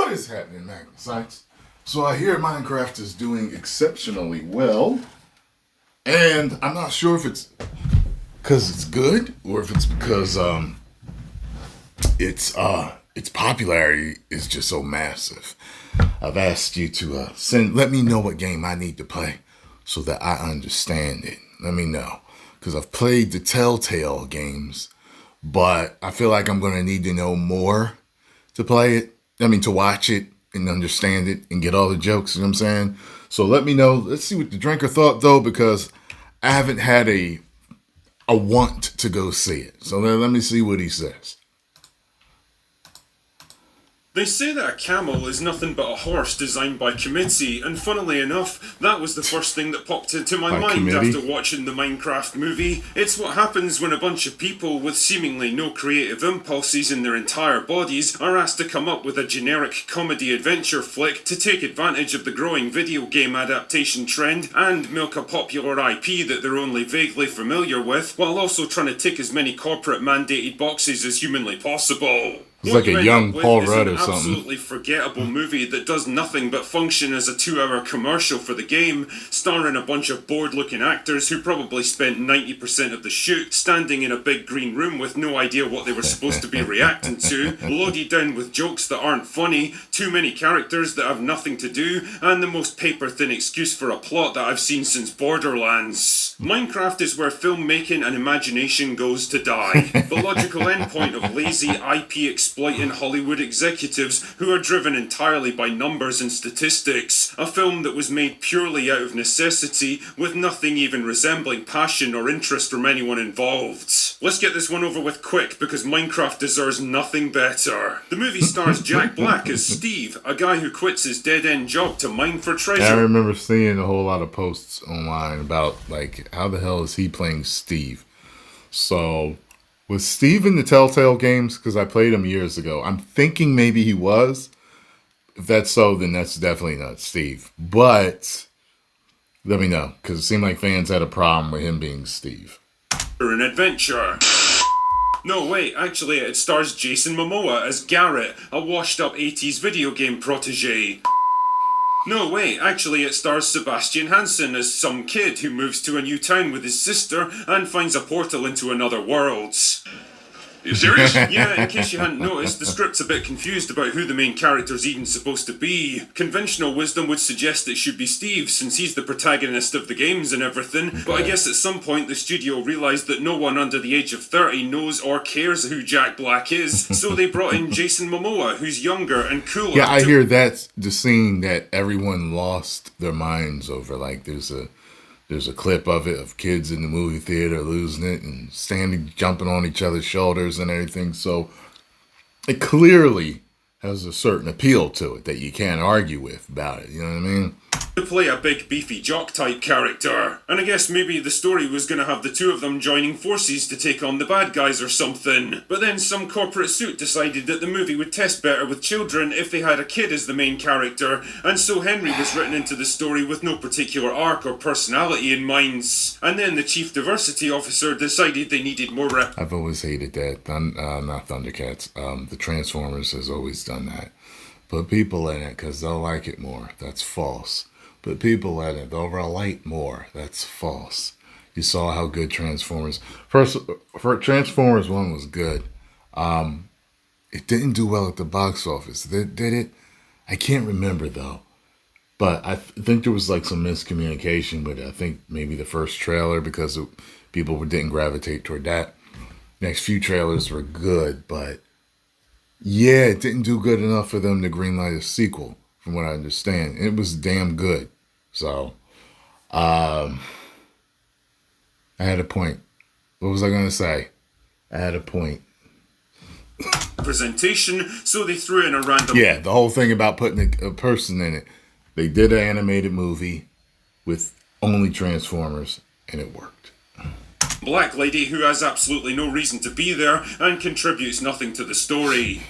What is happening, Magnus? So I hear Minecraft is doing exceptionally well, and I'm not sure if it's because it's good or if it's because its popularity is just so massive. I've asked you to let me know what game I need to play so that I understand it. Let me know, because I've played the Telltale games, but I feel like I'm gonna need to know more to play it. To watch it and understand it and get all the jokes, you know what I'm saying? So let me know. Let's see what the drinker thought, though, because I haven't had a want to go see it. So let me see what he says. They say that a camel is nothing but a horse designed by committee, and funnily enough, that was the first thing that popped into my mind after watching the Minecraft movie. It's what happens when a bunch of people with seemingly no creative impulses in their entire bodies are asked to come up with a generic comedy adventure flick to take advantage of the growing video game adaptation trend and milk a popular IP that they're only vaguely familiar with, while also trying to tick as many corporate mandated boxes as humanly possible. It's like a young Paul Rudd or something. Absolutely forgettable movie that does nothing but function as a 2-hour commercial for the game, starring a bunch of bored-looking actors who probably spent 90% of the shoot standing in a big green room with no idea what they were supposed to be reacting to, loaded down with jokes that aren't funny, too many characters that have nothing to do, and the most paper-thin excuse for a plot that I've seen since Borderlands. Minecraft is where filmmaking and imagination goes to die. The logical endpoint of lazy IP exploiting Hollywood executives who are driven entirely by numbers and statistics. A film that was made purely out of necessity, with nothing even resembling passion or interest from anyone involved. Let's get this one over with quick, because Minecraft deserves nothing better. The movie stars Jack Black as Steve, a guy who quits his dead-end job to mine for treasure. I remember seeing a whole lot of posts online about, how the hell is he playing Steve? So, was Steve in the Telltale games? Because I played him years ago. I'm thinking maybe he was. If that's so, then that's definitely not Steve. But let me know, because it seemed like fans had a problem with him being Steve. An adventure. No, wait, actually it stars Jason Momoa as Garrett, a washed-up 80s video game protege. No, wait, actually it stars Sebastian Hansen as some kid who moves to a new town with his sister and finds a portal into another world. You serious? Yeah, in case you hadn't noticed, the script's a bit confused about who the main character's even supposed to be. Conventional wisdom would suggest it should be Steve, since he's the protagonist of the games and everything, but I guess at some point the studio realised that no one under the age of 30 knows or cares who Jack Black is, so they brought in Jason Momoa, who's younger and cooler. Yeah, I hear that's the scene that everyone lost their minds over. There's a clip of it of kids in the movie theater losing it and jumping on each other's shoulders and everything. So it clearly has a certain appeal to it that you can't argue with about it. You know what I mean? To play a big beefy jock type character. And I guess maybe the story was going to have the two of them joining forces to take on the bad guys or something. But then some corporate suit decided that the movie would test better with children if they had a kid as the main character, and so Henry was written into the story with no particular arc or personality in mind. And then the chief diversity officer decided they needed more I've always hated that. Not Thundercats. The Transformers has always done that. Put people in it because they'll like it more. That's false. Put people in it. They'll relate more. That's false. You saw how good Transformers... Transformers 1 was good. It didn't do well at the box office. Did it? I can't remember, though. But I think there was some miscommunication with it. I think maybe the first trailer, because people didn't gravitate toward that. Next few trailers were good, but... yeah, it didn't do good enough for them to greenlight a sequel, from what I understand. It was damn good. So, I had a point. What was I going to say? I had a point. Presentation, so they threw in a random... yeah, the whole thing about putting a person in it. They did an animated movie with only Transformers, and it worked. Black lady who has absolutely no reason to be there and contributes nothing to the story.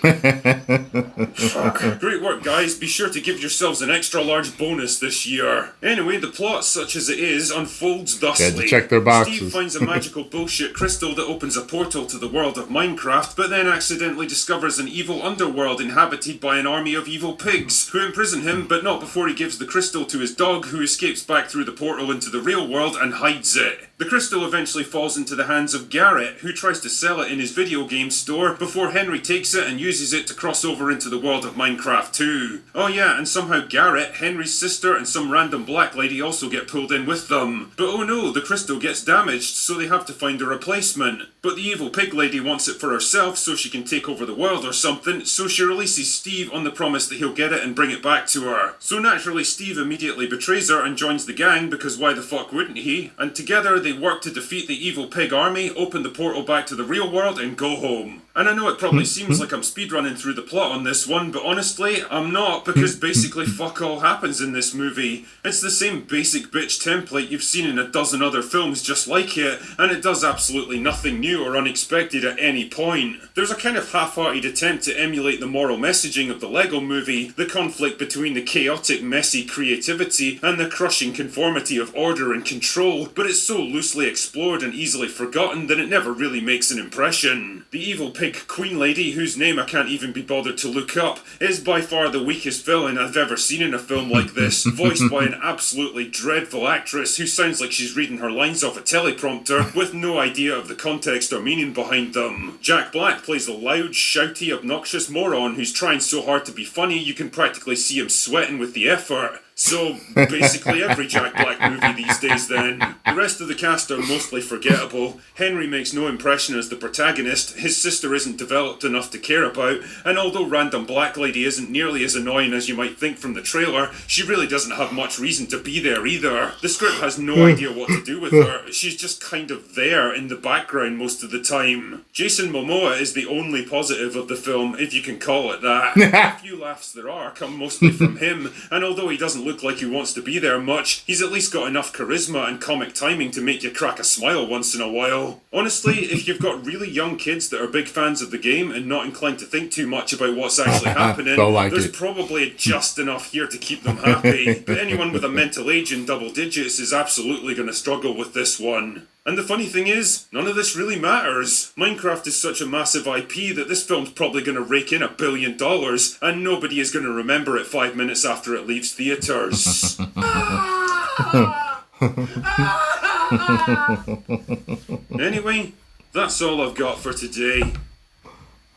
Fuck. Great work, guys. Be sure to give yourselves an extra large bonus this year. Anyway, the plot, such as it is, unfolds thusly. Had to check their boxes. Steve finds a magical bullshit crystal that opens a portal to the world of Minecraft, but then accidentally discovers an evil underworld inhabited by an army of evil pigs, who imprison him, but not before he gives the crystal to his dog, who escapes back through the portal into the real world and hides it. The crystal eventually falls into the hands of Garrett, who tries to sell it in his video game store before Henry takes it and uses it to cross over into the world of Minecraft too. Oh yeah, and somehow Garrett, Henry's sister, and some random black lady also get pulled in with them. But oh no, the crystal gets damaged, so they have to find a replacement. But the evil pig lady wants it for herself so she can take over the world or something, so she releases Steve on the promise that he'll get it and bring it back to her. So naturally Steve immediately betrays her and joins the gang, because why the fuck wouldn't he? And together they work to defeat the evil pig army, open the portal back to the real world, and go home. And I know it probably seems like I'm speedrunning through the plot on this one, but honestly, I'm not, because basically fuck all happens in this movie. It's the same basic bitch template you've seen in a dozen other films just like it, and it does absolutely nothing new or unexpected at any point. There's a kind of half-hearted attempt to emulate the moral messaging of the Lego movie, the conflict between the chaotic, messy creativity and the crushing conformity of order and control, but it's so loosely explored and easily forgotten that it never really makes an impression. The evil pig queen lady, whose name I can't even be bothered to look up, is by far the weakest villain I've ever seen in a film like this, voiced by an absolutely dreadful actress who sounds like she's reading her lines off a teleprompter with no idea of the context or meaning behind them. Jack Black plays a loud, shouty, obnoxious moron who's trying so hard to be funny you can practically see him sweating with the effort. So, basically every Jack Black movie these days then. The rest of the cast are mostly forgettable. Henry makes no impression as the protagonist, his sister isn't developed enough to care about, and although random black lady isn't nearly as annoying as you might think from the trailer, she really doesn't have much reason to be there either. The script has no idea what to do with her, she's just kind of there in the background most of the time. Jason Momoa is the only positive of the film, if you can call it that. The few laughs there are come mostly from him, and although he doesn't look like he wants to be there much, he's at least got enough charisma and comic timing to make you crack a smile once in a while. Honestly, if you've got really young kids that are big fans of the game and not inclined to think too much about what's actually happening, there's probably just enough here to keep them happy. But anyone with a mental age in double digits is absolutely going to struggle with this one. And the funny thing is, none of this really matters. Minecraft is such a massive IP that this film's probably going to rake in $1 billion, and nobody is going to remember it 5 minutes after it leaves theaters. Anyway, that's all I've got for today.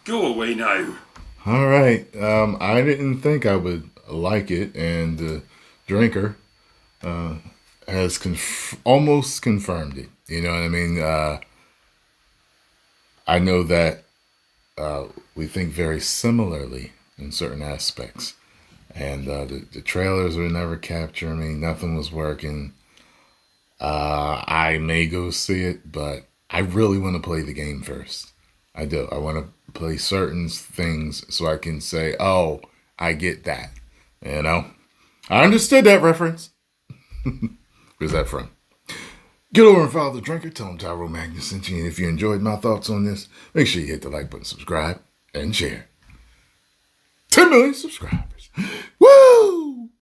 Go away now. All right. I didn't think I would like it, and the drinker has almost confirmed it. You know what I mean? I know that we think very similarly in certain aspects. And the trailers were never capturing me. Nothing was working. I may go see it, but I really want to play the game first. I do. I want to play certain things so I can say, oh, I get that. You know? I understood that reference. Where's that from? Get over and follow the drinker. Tell him Tyrone Magnus sent you. And if you enjoyed my thoughts on this, make sure you hit the like button, subscribe, and share. 10 million subscribers. Woo!